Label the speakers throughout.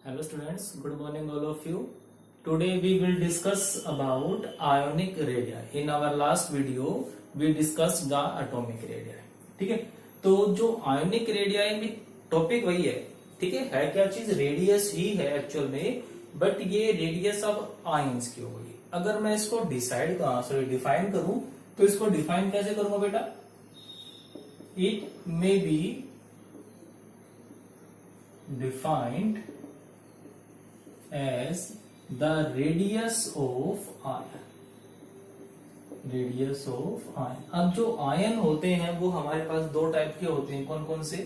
Speaker 1: Hello students, good morning all of you. Today we will discuss about ionic radii. In our last video we discussed the atomic radii. ठीक है, तो जो ionic radii में topic वही है क्या चीज रेडियस ही है एक्चुअल में, बट ये रेडियस ऑफ आयंस की हो गई। अगर मैं इसको डिफाइन करूं तो इसको डिफाइन कैसे करूंगा बेटा? It may be defined as the radius of ion। radius of ion। अब जो आयन होते हैं वो हमारे पास दो टाइप के होते हैं। कौन कौन से?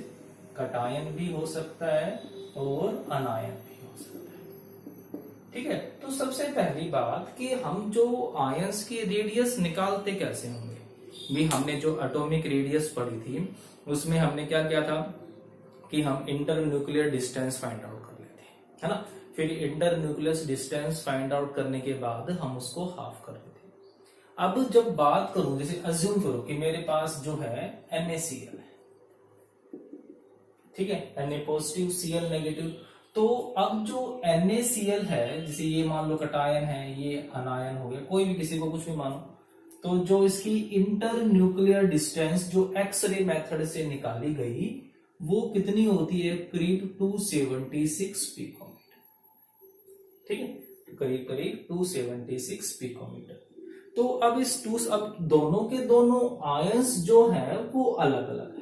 Speaker 1: कटायन भी हो सकता है और अनायन भी हो सकता है। ठीक है, तो सबसे पहली बात कि हम जो आयंस की रेडियस निकालते कैसे होंगे। भी हमने जो एटॉमिक रेडियस पढ़ी थी उसमें हमने क्या किया था कि हम inter nuclear distance find out कर लेते हैं, है ना। फिर inter nucleus distance find out करने के बाद हम उसको हाफ कर देते हैं। अब जब बात करूं, जैसे अज्यूम करो कि मेरे पास जो है NaCl है, ठीक है, Na पॉजिटिव Cl नेगेटिव। तो अब जो NaCl है, जैसे ये मान लो कटायन है, ये अनायन हो गया, कोई भी किसी को कुछ भी मानो, तो जो इसकी इंटर न्यूक्लियर डिस्टेंस जो एक्सरे मेथड से निकाली गई वो कितनी होती है? करीब 276 पिकोमीटर। ठीक है, करीब करीब 276 पिकोमीटर। तो अब अब दोनों के दोनों आयंस जो है वो अलग अलग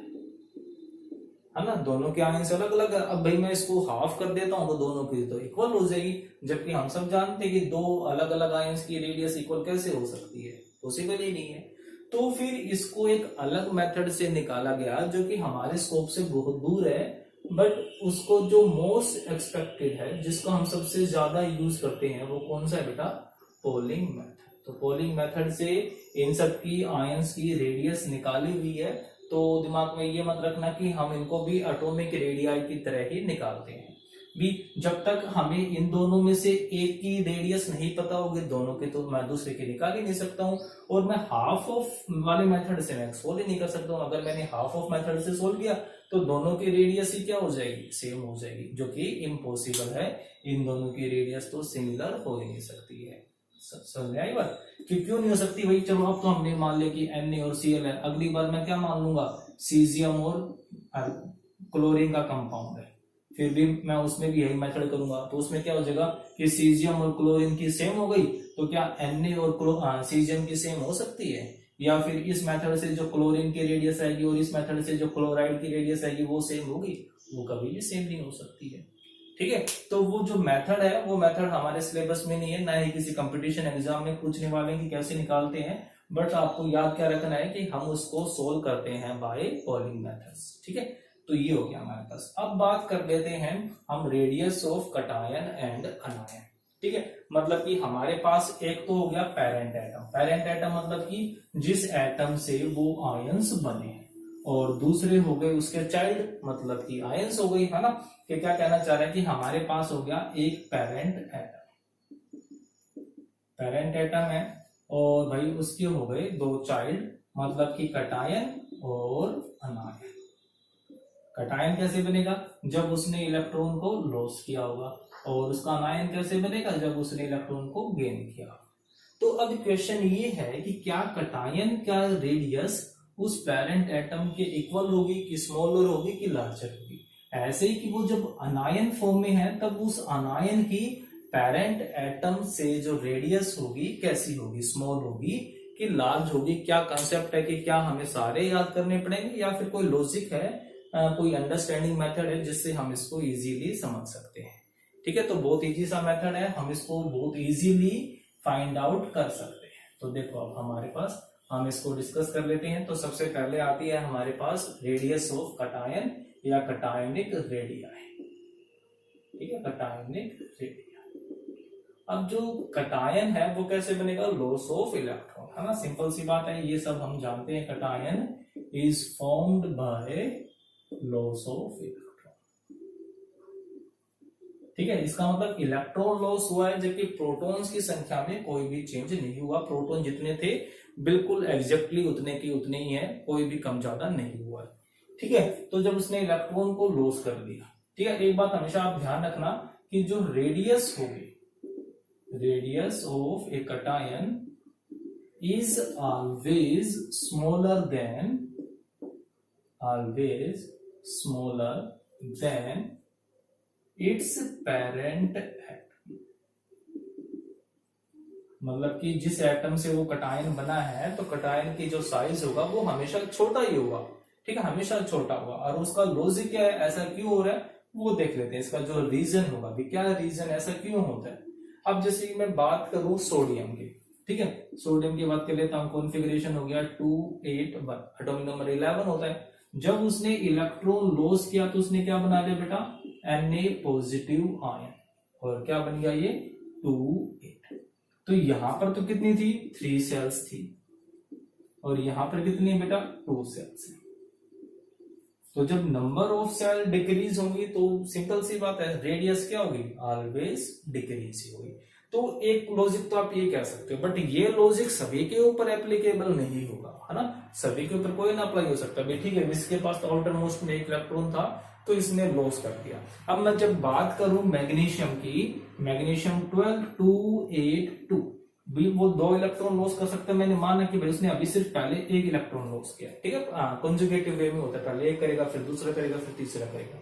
Speaker 1: है ना। दोनों के आयंस अलग अलग है। अब भाई मैं इसको हाफ कर देता हूं तो दोनों की तो इक्वल हो जाएगी, जबकि हम सब जानते हैं कि दो अलग अलग आयंस की रेडियस इक्वल कैसे हो सकती है? पॉसिबल ही नहीं है। तो फिर इसको एक अलग मेथड से निकाला गया जो कि हमारे स्कोप से बहुत दूर है, बट उसको जो मोस्ट एक्सपेक्टेड है, जिसको हम सबसे ज्यादा यूज करते हैं, वो कौन सा है बेटा? Polling method. तो पोलिंग मेथड से इन सब की आयंस की रेडियस निकाली हुई है। तो दिमाग में ये मत रखना कि हम इनको भी एटॉमिक रेडियाई की तरह ही निकालते हैं। भी जब तक हमें इन दोनों में से एक की रेडियस नहीं पता होगी, दोनों के तो मैं दूसरे की निकाल ही नहीं सकता हूं। और मैं हाफ ऑफ वाले मेथड से मैं सोल्व ही नहीं कर सकता हूं। अगर मैंने हाफ ऑफ मेथड से सोल्व किया तो दोनों की रेडियस ही क्या हो जाएगी? सेम हो जाएगी, जो कि इम्पॉसिबल है। इन दोनों की रेडियस तो सिमिलर हो ही नहीं सकती है। समझ में आई बात? क्यों नहीं हो सकती भाई? चलो अब तो हमने मान लिया कि Na और Cl है, अगली बार मैं क्या मान लूंगा? सीजियम और क्लोरीन का कंपाउंड है, फिर भी मैं उसमें भी यही मेथड करूंगा। तो उसमें क्या हो जाएगा कि सीजियम और क्लोरीन की सेम हो गई, तो क्या Na और सीजियम की सेम हो सकती है? या फिर इस मेथड से जो क्लोरीन की रेडियस आएगी और इस मेथड से जो क्लोराइड की रेडियस आएगी वो सेम होगी? वो कभी भी सेम नहीं हो सकती है। ठीक है, तो वो जो मेथड है वो मेथड हमारे सिलेबस में नहीं है, ना ही किसी कंपटीशन एग्जाम में पूछने वाले हैं कि कैसे निकालते हैं। बट आपको याद क्या रखना है कि हम उसको सोल्व करते हैं बाय पोलिंग मेथड्स। ठीक है, तो ये हो गया हमारे पास। अब बात कर लेते हैं हम रेडियस ऑफ कटायन एंड अनायन। ठीक है, मतलब कि हमारे पास एक तो हो गया पेरेंट एटम। पेरेंट एटम मतलब कि जिस एटम से वो आयंस बने हैं, और दूसरे हो गए उसके चाइल्ड, मतलब कि आयंस हो गई, है ना। कि क्या कहना चाह रहे हैं कि हमारे पास हो गया एक पेरेंट एटम। पेरेंट एटम है और भाई उसके हो गए दो चाइल्ड, मतलब कि कटायन और अनायन। कटायन कैसे बनेगा? जब उसने इलेक्ट्रॉन को लॉस किया होगा। और उसका अनायन कैसे बनेगा? जब उसने इलेक्ट्रॉन को गेन किया। तो अब क्वेश्चन ये है कि क्या कटायन का रेडियस उस पेरेंट एटम के इक्वल होगी कि स्मॉलर होगी कि लार्जर होगी? ऐसे ही कि वो जब अनायन फॉर्म में है तब उस अनायन की पेरेंट एटम से जो रेडियस होगी कैसी होगी? स्मॉल होगी कि लार्ज होगी? क्या कंसेप्ट है कि क्या हमें सारे याद करने पड़ेंगे या फिर कोई लॉजिक है, कोई अंडरस्टैंडिंग मेथड है जिससे हम इसको इजीली समझ सकते हैं? ठीक है, तो बहुत इजी सा मेथड है, हम इसको बहुत इजीली फाइंड आउट कर सकते हैं। तो देखो अब हमारे पास, हम इसको डिस्कस कर लेते हैं। तो सबसे पहले आती है हमारे पास रेडियस ऑफ कटायन या कटायनिक रेडियाई। ठीक है, कटायनिक रेडियाई। अब जो कटायन है वो कैसे बनेगा? लॉस ऑफ इलेक्ट्रॉन, है ना। सिंपल सी बात है, ये सब हम जानते हैं। Cation is formed by loss of electron. ठीक है, इसका मतलब इलेक्ट्रॉन लॉस हुआ है, जबकि प्रोटॉन्स की संख्या में कोई भी चेंज नहीं हुआ। प्रोटॉन जितने थे बिल्कुल एग्जैक्टली उतने की उतने ही है, कोई भी कम ज्यादा नहीं हुआ है। ठीक है, तो जब उसने इलेक्ट्रॉन को लॉस कर दिया, ठीक है, एक बात हमेशा आप ध्यान रखना कि जो रेडियस होगी, radius of A cation is always smaller than it's parent atom. मतलब कि जिस एटम से वो कटायन बना है तो कटायन की जो साइज होगा वो हमेशा छोटा ही होगा, ठीक है, हमेशा छोटा होगा। और उसका लॉजिक क्या है, ऐसा क्यों हो रहा है वो देख लेते हैं। इसका जो रीजन होगा भी, क्या रीजन ऐसा क्यों होता है। अब जैसे कि मैं बात करूं सोडियम की, ठीक है, सोडियम की बात कर लेता हूं। कॉन्फ़िगरेशन हो गया 281, एटॉमिक नंबर 11 होता है। जब उसने इलेक्ट्रॉन लॉस किया तो उसने क्या बना लिया बेटा, Na पॉजिटिव आयन, और क्या बन गया ये 28। तो यहां पर तो कितनी थी, 3 सेल्स थी, और यहां पर कितनी है बेटा, 2 सेल्स है। तो जब नंबर ऑफ सेल डिक्रीज होंगी तो सिंपल सी बात है, रेडियस क्या होगी, ऑलवेज डिक्रीज ही होगी। तो एक लॉजिक तो आप ये कह सकते हो, बट ये लॉजिक सभी के ऊपर एप्लीकेबल नहीं होगा, है ना, सभी के ऊपर कोई ना अप्लाई हो सकता है। ठीक है, इसके पास तो आउटर मोस्ट में एक इलेक्ट्रॉन था तो इसने लॉस कर दिया। अब मैं जब बात करूं मैग्नीशियम की, मैग्नीशियम 12 282 भी वो 2 इलेक्ट्रॉन लॉस कर सकता है। मैंने माना कि भाई उसने अभी सिर्फ पहले 1 इलेक्ट्रॉन लॉस किया, ठीक है, कंजुगेटिव वे में होता है, पहले 1 करेगा फिर दूसरा करेगा फिर तीसरा करेगा।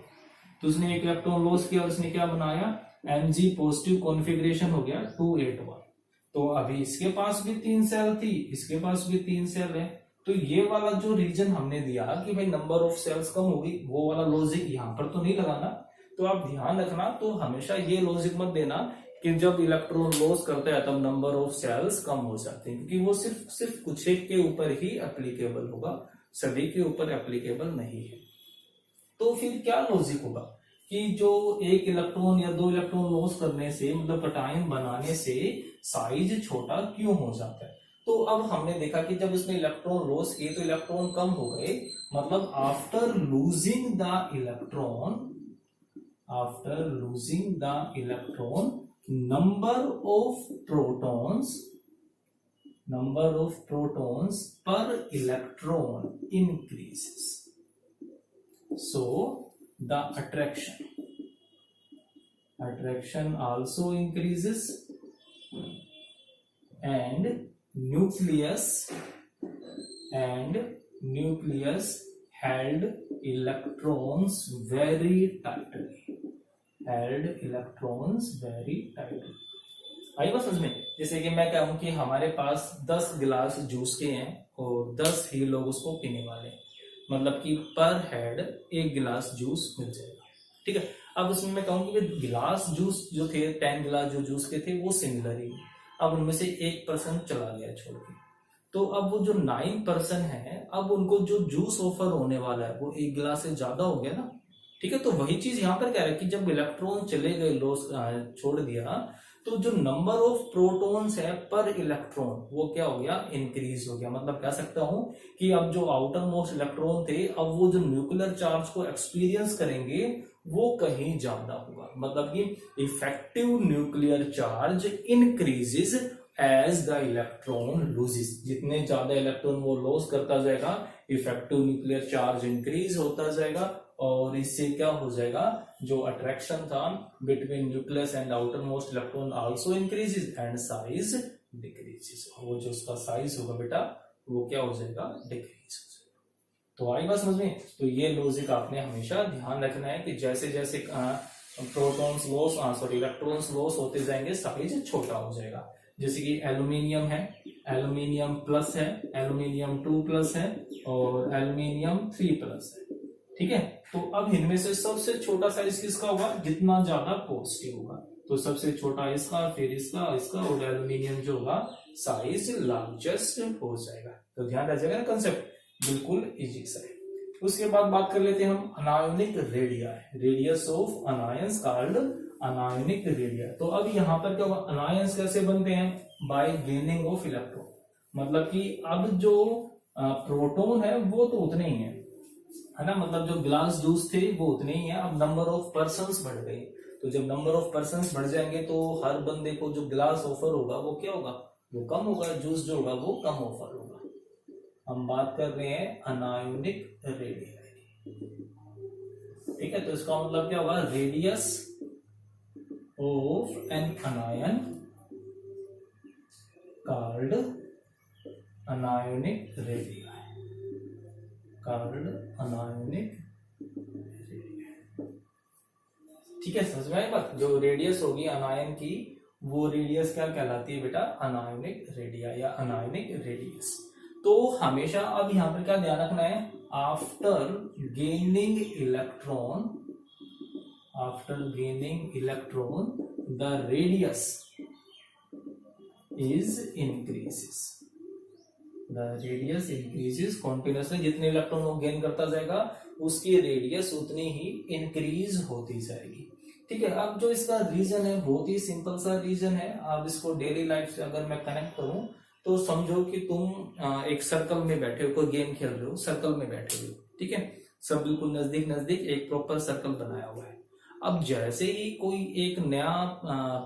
Speaker 1: तो उसने 1 इलेक्ट्रॉन लॉस किया और उसने क्या बनाया, Mg पॉजिटिव कॉन्फ़िगरेशन हो गया 281। तो अभी इसके पास भी 3 सेल थी, इसके पास भी 3 सेल है। तो ये वाला जो रीजन हमने दिया कि भाई नंबर ऑफ सेल्स कम होगी, वो वाला लॉजिक यहाँ पर तो नहीं लगाना। तो आप ध्यान रखना, तो हमेशा ये लॉजिक मत देना कि जब इलेक्ट्रॉन लॉस करता है तब नंबर ऑफ सेल्स कम हो जाते हैं, क्योंकि वो सिर्फ कुछ एक के ऊपर ही एप्लीकेबल होगा, सभी के ऊपर एप्लीकेबल नहीं है। तो फिर क्या लॉजिक होगा कि जो 1 इलेक्ट्रॉन या 2 इलेक्ट्रॉन लॉस करने से, मतलब कटायन बनाने से साइज छोटा क्यों हो जाता है। तो अब हमने देखा कि जब उसने इलेक्ट्रॉन लॉस किए तो इलेक्ट्रॉन कम हो गए, मतलब after losing the electron number of protons per electron increases, so the attraction also increases, and nucleus held electrons very tightly, आई बात समझ में। जैसे कि मैं कहूं कि हमारे पास 10 गिलास जूस के हैं और 10 ही लोग उसको पीने वाले हैं, मतलब कि पर हेड 1 गिलास जूस मिल जाएगा, ठीक है। अब उसमें मैं कहूं कि गिलास जूस जो थे, 10 गिलास जो जूस के थे वो सिमिलर ही, अब उनमें से 1% चला गया छोड़ के, तो अब वो जो 9% है, अब उनको जो जूस ऑफर होने वाला है वो 1 गिलास से ज्यादा हो गया ना, ठीक है। तो वही चीज यहाँ पर कह रहा है कि जब इलेक्ट्रॉन चले गए, लॉस छोड़ दिया, तो जो नंबर ऑफ प्रोटॉन्स है पर इलेक्ट्रॉन वो क्या हो गया, इंक्रीज हो गया। मतलब कह सकता हूं कि अब जो आउटर मोस्ट इलेक्ट्रॉन थे, अब वो जो न्यूक्लियर चार्ज को एक्सपीरियंस करेंगे वो कहीं ज्यादा होगा, मतलब कि effective nuclear charge increases as the electron loses. जितने ज्यादा इलेक्ट्रॉन वो लॉस करता जाएगा, इफेक्टिव न्यूक्लियर चार्ज इंक्रीज होता जाएगा, और इससे क्या हो जाएगा, जो अट्रैक्शन था between nucleus and outer most electron also increases and size decreases. वो जो उसका साइज होगा बेटा वो क्या हो जाएगा, डिक्रीज हो जाएगा। तो आई बात समझ में। तो ये लॉजिक आपने हमेशा ध्यान रखना है कि जैसे जैसे प्रोटॉन्स लॉस इलेक्ट्रॉन्स लॉस होते जाएंगे, साइज छोटा हो जाएगा। जैसे कि एल्यूमिनियम है, एल्यूमिनियम प्लस है, एल्यूमिनियम 2+ है, और एल्यूमिनियम 3+ है, ठीक है। तो अब इनमें से सबसे छोटा साइज किसका होगा, जितना ज्यादा पॉजिटिव होगा, तो सबसे छोटा इसका, फिर इसका, और एल्यूमिनियम जो होगा साइज लार्जेस्ट हो जाएगा। तो ध्यान रह जाएगा ना कंसेप्ट, बिल्कुल इजी सा है। उसके बाद बात कर लेते हैं हम anionic radii, radius of anions called anionic radii. तो अब यहाँ पर क्या होगा, अनायंस कैसे बनते हैं, बाय गेनिंग ऑफ इलेक्ट्रॉन। मतलब कि अब जो प्रोटॉन है वो तो उतने ही है ना, मतलब जो ग्लास जूस थे वो उतने ही है, अब नंबर ऑफ पर्सन्स बढ़ गए। तो जब नंबर ऑफ पर्सन्स बढ़ जाएंगे तो हर बंदे को जो ग्लास ऑफर होगा वो क्या होगा, वो कम होगा, जूस जो होगा वो कम ऑफर होगा। हम बात कर रहे हैं अनायोनिक रेडिया की, ठीक है। तो इसका मतलब क्या होगा, radius of an anion called anionic radii. ठीक है, समझ में आई बात? जो रेडियस होगी अनायन की, वो रेडियस क्या कहलाती है बेटा? अनायोनिक रेडिया या अनायोनिक रेडियस। तो हमेशा अब यहां पर क्या ध्यान रखना है? After gaining electron the radius is increases. The radius increases continuously. जितने इलेक्ट्रॉन वो गेन करता जाएगा उसकी रेडियस उतनी ही इंक्रीज होती जाएगी। ठीक है, अब जो इसका रीजन है बहुत ही सिंपल सा रीजन है। आप इसको डेली लाइफ से अगर मैं कनेक्ट करूं तो समझो कि तुम एक सर्कल में बैठे हो, कोई गेम खेल रहे हो, सर्कल में बैठे हो, ठीक है, सब बिल्कुल नजदीक नजदीक एक प्रॉपर सर्कल बनाया हुआ है। अब जैसे ही कोई एक नया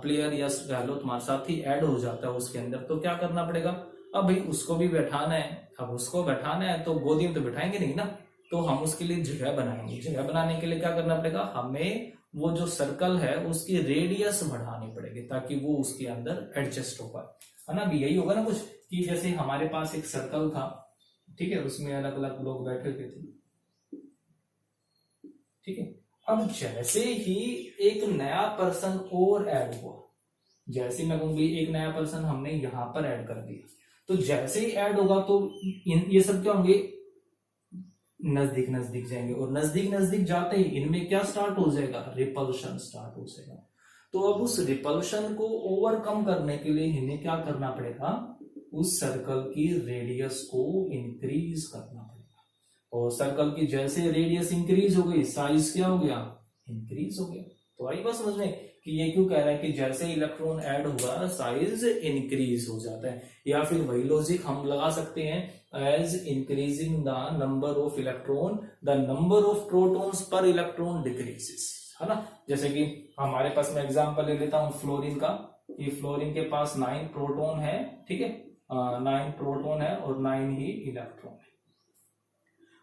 Speaker 1: प्लेयर या कह लो तुम्हारे साथ ही ऐड हो जाता है उसके अंदर, तो क्या करना पड़ेगा? अब भाई उसको भी बैठाना है। अब उसको बैठाना है तो गोदी में तो बैठाएंगे नहीं ना, तो हम उसके लिए जगह बनाएंगे। जगह बनाने के लिए क्या करना पड़ेगा? हमें वो जो सर्कल है उसकी रेडियस बढ़ानी पड़ेगी ताकि वो उसके अंदर एडजस्ट हो पाए, है ना? भी यही होगा ना कुछ, कि जैसे हमारे पास एक सर्कल था, ठीक है, उसमें अलग अलग लोग बैठे हुए थे, ठीक है। अब जैसे ही एक नया पर्सन और ऐड हुआ, जैसे मैं कहूंगी एक नया पर्सन हमने यहां पर ऐड कर दिया, तो जैसे ही ऐड होगा तो ये सब क्या होंगे? नजदीक नजदीक जाएंगे, और नजदीक नजदीक जाते ही इनमें क्या स्टार्ट हो जाएगा? रिपल्शन स्टार्ट हो जाएगा। तो अब उस रिपल्शन को ओवरकम करने के लिए इन्हें क्या करना पड़ेगा? उस सर्कल की रेडियस को इंक्रीज करना पड़ेगा। और सर्कल की जैसे रेडियस इंक्रीज हो गई, साइज क्या हो गया? इंक्रीज हो गया। तो आई बात समझ में कि ये क्यों कह रहा है कि जैसे इलेक्ट्रॉन ऐड होगा साइज इंक्रीज हो जाता है। या फिर वही लॉजिक हम लगा सकते हैं, as increasing the number of electron the number of protons per electron decreases, है ना? जैसे कि हमारे पास, मैं एग्जांपल ले लेता हूं फ्लोरीन का। ये फ्लोरीन के पास 9 प्रोटॉन है, ठीक है, 9 प्रोटॉन है और 9 ही इलेक्ट्रॉन है।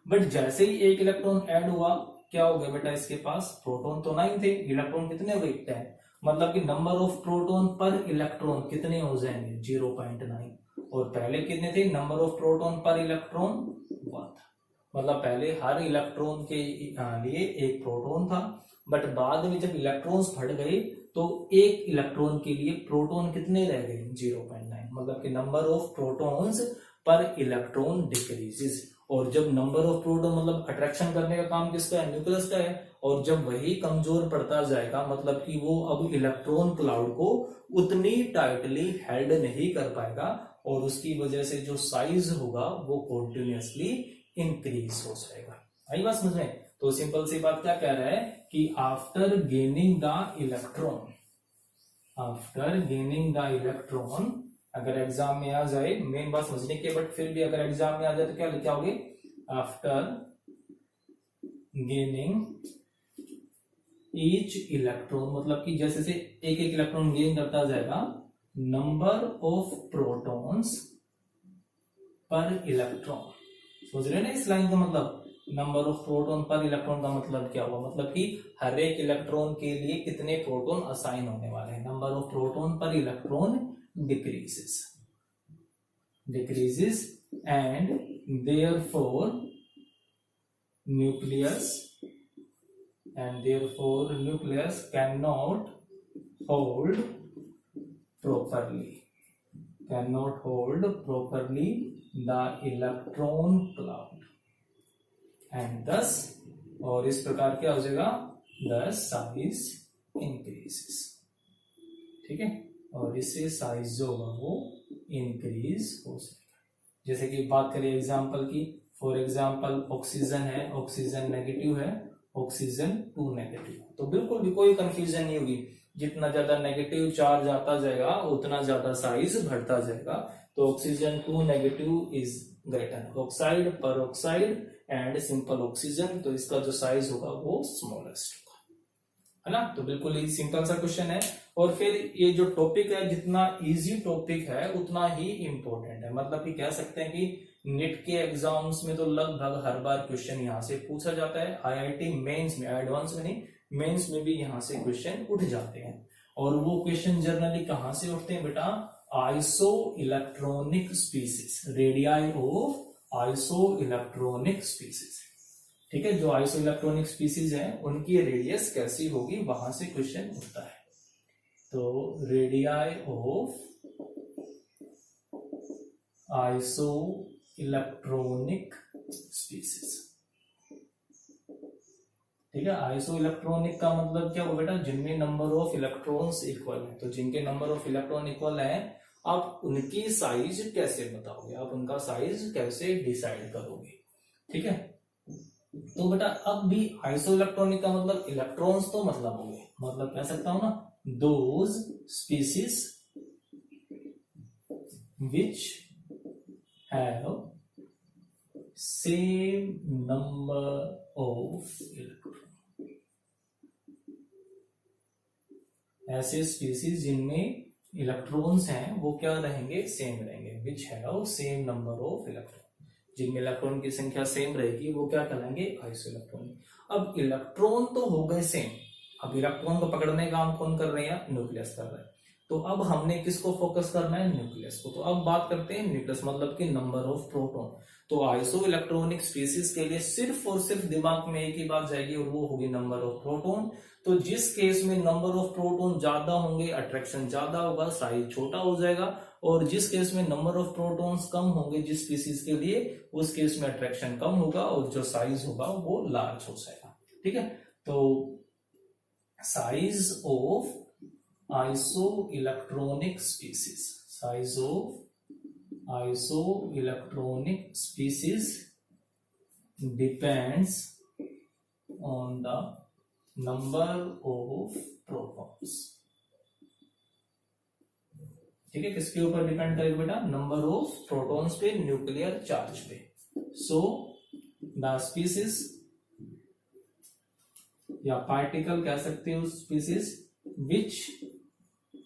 Speaker 1: बट जैसे ही एक इलेक्ट्रॉन ऐड हुआ, क्या हो गया बेटा? इसके पास प्रोटॉन तो 9 थे, इलेक्ट्रॉन कितने हो गए? 10। मतलब कि नंबर ऑफ प्रोटॉन पर इलेक्ट्रॉन कितने हो जाएंगे? 0.9। और पहले कितने थे? नंबर ऑफ प्रोटॉन पर इलेक्ट्रॉन 1 था। मतलब पहले हर इलेक्ट्रॉन के लिए एक प्रोटॉन था, बट बाद में जब इलेक्ट्रॉन्स बढ़ गए तो एक इलेक्ट्रॉन के लिए प्रोटॉन कितने रह गए? 0.9। मतलब कि number of protons per electron decreases. और जब नंबर ऑफ प्रोटॉन, मतलब अट्रैक्शन करने का काम किसका है? न्यूक्लियस का है। और जब वही कमजोर पड़ता जाएगा, मतलब कि वो अब इलेक्ट्रॉन क्लाउड को उतनी टाइटली हेल्ड नहीं कर पाएगा, और उसकी वजह से जो साइज होगा वो कॉन्टिन्यूसली इंक्रीज हो जाएगा। आई बात समझ में? तो सिंपल सी बात क्या कह रहा है कि आफ्टर गेनिंग द इलेक्ट्रॉन, अगर एग्जाम में आ जाए, मेन बात समझने की, बट फिर भी अगर एग्जाम में आ जाए तो क्या लिखा होगे? आफ्टर गेनिंग ईच इलेक्ट्रॉन, मतलब कि जैसे से एक एक इलेक्ट्रॉन गेन करता जाएगा, number of protons per electron. सोच रहे हैं ना इस लाइन का मतलब? नंबर ऑफ प्रोटॉन पर इलेक्ट्रॉन का मतलब क्या हुआ? मतलब कि हर एक इलेक्ट्रॉन के लिए कितने प्रोटॉन असाइन होने वाले हैं। नंबर ऑफ प्रोटॉन पर electron decreases and therefore nucleus cannot hold properly the electron cloud, and thus, और इस प्रकार क्या हो जाएगा? thus size increases, ठीक है, और इससे साइज जो होगा वो इंक्रीज हो जाएगा। जैसे कि बात करें एग्जांपल की, फॉर एग्जांपल ऑक्सीजन है, ऑक्सीजन नेगेटिव है, ऑक्सीजन 2 नेगेटिव, तो बिल्कुल भी कोई कंफ्यूजन नहीं होगी। जितना ज्यादा नेगेटिव चार्ज आता जाएगा उतना ज्यादा साइज बढ़ता जाएगा। तो oxygen 2 negative is greater oxide, पर ऑक्साइड एंड सिंपल ऑक्सीजन, तो इसका जो साइज होगा वो स्मॉलेस्ट होगा, है ना? तो बिल्कुल ही सिंपल सा क्वेश्चन है। और फिर ये जो टॉपिक है, जितना इजी टॉपिक है उतना ही इंपॉर्टेंट है। मतलब कि कह सकते हैं कि नीट के एग्जाम्स में तो लगभग हर बार क्वेश्चन यहाँ से पूछा जाता है। आईआईटी मेंस में, एडवांस में नहीं, मेंस में भी यहाँ से क्वेश्चन उठ जाते हैं। और वो क्वेश्चन जनरली कहां से उठते हैं बेटा, iso electronic species, radii of iso electronic species. ठीक है, जो आइसो इलेक्ट्रॉनिक स्पीसीज है उनकी रेडियस कैसी होगी, वहां से क्वेश्चन उठता है। तो radii of iso electronic species. ठीक है, आइसो इलेक्ट्रॉनिक का मतलब क्या हो बेटा, जिनमें नंबर ऑफ इलेक्ट्रॉन्स इक्वल है। तो जिनके नंबर ऑफ इलेक्ट्रॉन इक्वल है, आप उनकी साइज कैसे बताओगे, आप उनका साइज कैसे डिसाइड करोगे। ठीक है, तो बेटा अब भी आइसो इलेक्ट्रॉनिक का मतलब इलेक्ट्रॉन्स तो मतलब हो गए, मतलब कह सकता हूं ना, those species which have same number of electron. ऐसे स्पीसीज जिनमें इलेक्ट्रॉन्स हैं वो क्या रहेंगे, सेम रहेंगे, which have same number of electron. जिनमें इलेक्ट्रॉन की संख्या सेम रहेगी वो क्या कहलाएंगे, आइसो इलेक्ट्रॉनिक। अब इलेक्ट्रॉन तो हो गए सेम, अब इलेक्ट्रॉन को पकड़ने का काम कौन कर रहे हैं, न्यूक्लियस कर रहे हैं। तो अब हमने किसको फोकस करना है, न्यूक्लियस को। तो अब बात करते हैं न्यूक्लियस, मतलब कि नंबर ऑफ प्रोटॉन। तो आइसो इलेक्ट्रॉनिक स्पीसीज के लिए सिर्फ और सिर्फ दिमाग में एक ही बात जाएगी और वो होगी नंबर ऑफ प्रोटॉन। तो जिस केस में नंबर ऑफ प्रोटॉन ज्यादा होंगे, अट्रैक्शन ज्यादा होगा, साइज छोटा हो जाएगा। और जिस केस में नंबर ऑफ प्रोटॉन्स कम होंगे जिस स्पीसीज के लिए, उस केस में अट्रैक्शन कम होगा और जो साइज होगा वो लार्ज हो जाएगा। ठीक है, तो size of iso electronic species, size of iso electronic species depends on the number of protons. ठीक है, किसके ऊपर डिपेंड करेगा बेटा, नंबर ऑफ प्रोटॉन्स पे, न्यूक्लियर चार्ज पे। सो द स्पीसीज या पार्टिकल कह सकते हो, species which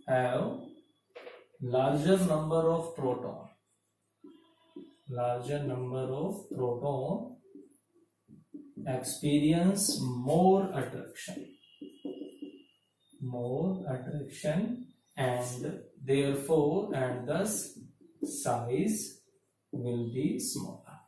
Speaker 1: have larger number of proton, larger number of proton experience more attraction and therefore and thus size will be smaller।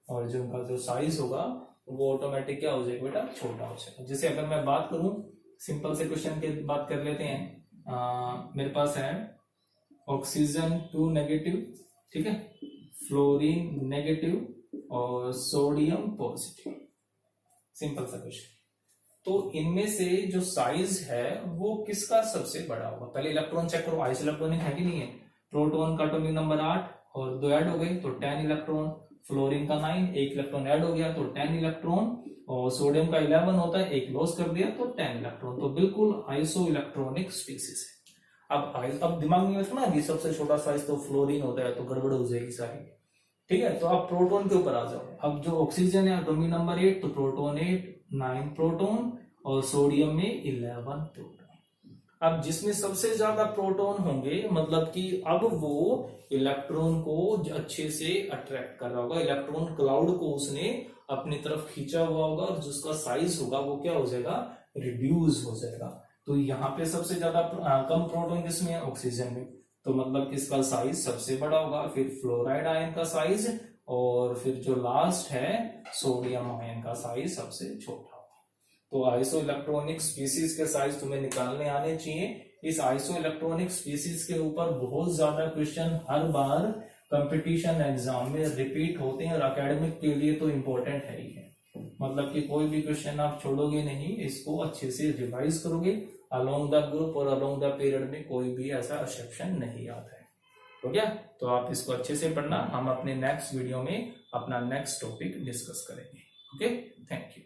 Speaker 1: और जो उनका जो साइज होगा वो ऑटोमेटिक क्या हो जाएगा बेटा, छोटा हो जाएगा। जैसे अगर मैं बात करूं, सिंपल से क्वेश्चन की बात कर लेते हैं। मेरे पास है ऑक्सीजन 2 नेगेटिव, ठीक है, फ्लोरीन नेगेटिव और सोडियम पॉजिटिव। सिंपल सा क्वेश्चन। तो इनमें से जो साइज है वो किसका सबसे बड़ा होगा, पहले इलेक्ट्रॉन चेक करो, आइसो इलेक्ट्रॉनिक है कि नहीं है। प्रोटॉन का एटॉमिक नंबर 8 और 2 ऐड हो गए तो 10 इलेक्ट्रॉन, फ्लोरीन का 9, 1 इलेक्ट्रॉन ऐड हो गया तो 10 इलेक्ट्रॉन, और सोडियम का 11 होता है, 1 लॉस कर दिया तो 10 इलेक्ट्रॉन। तो बिल्कुल आइसो इलेक्ट्रॉनिक स्पीसीज है। अब दिमाग में रखना कि सबसे छोटा साइज तो फ्लोरीन होता है, तो गड़बड़ हो जाएगी सारी। ठीक है, तो अब प्रोटॉन के ऊपर आ जाओ। अब जो ऑक्सीजन है एटॉमिक नंबर 8, तो प्रोटॉन 8, 9 प्रोटॉन, और सोडियम में 11 प्रोटॉन। अब जिसमें सबसे ज्यादा प्रोटॉन होंगे, मतलब कि अब वो इलेक्ट्रॉन को अच्छे से अट्रैक्ट कर रहा होगा, इलेक्ट्रॉन क्लाउड को उसने अपनी तरफ खींचा हुआ होगा, और जिसका साइज होगा वो क्या हो जाएगा, रिड्यूस हो जाएगा। तो यहाँ पे सबसे ज्यादा कम प्रोटॉन किसमें है, ऑक्सीजन में। तो मतलब किसका साइज सबसे बड़ा होगा, फिर फ्लोराइड आयन का साइज, और फिर जो लास्ट है सोडियम आयन का साइज सबसे छोटा होगा। तो आइसो इलेक्ट्रॉनिक स्पीसीज के साइज तुम्हें निकालने आने चाहिए। इस आइसो इलेक्ट्रॉनिक स्पीसीज के ऊपर बहुत ज्यादा क्वेश्चन हर बार कंपटीशन एग्जाम में रिपीट होते हैं, और एकेडमिक के लिए तो इम्पोर्टेंट है ही है। मतलब कि कोई भी क्वेश्चन आप छोड़ोगे नहीं, इसको अच्छे से रिवाइज करोगे अलोंग द ग्रुप और अलोंग द पीरियड में, कोई भी ऐसा एक्सेप्शन नहीं आता है। हो गया, तो आप इसको अच्छे से पढ़ना। हम अपने नेक्स्ट वीडियो में अपना नेक्स्ट टॉपिक डिस्कस करेंगे। Okay, thank you.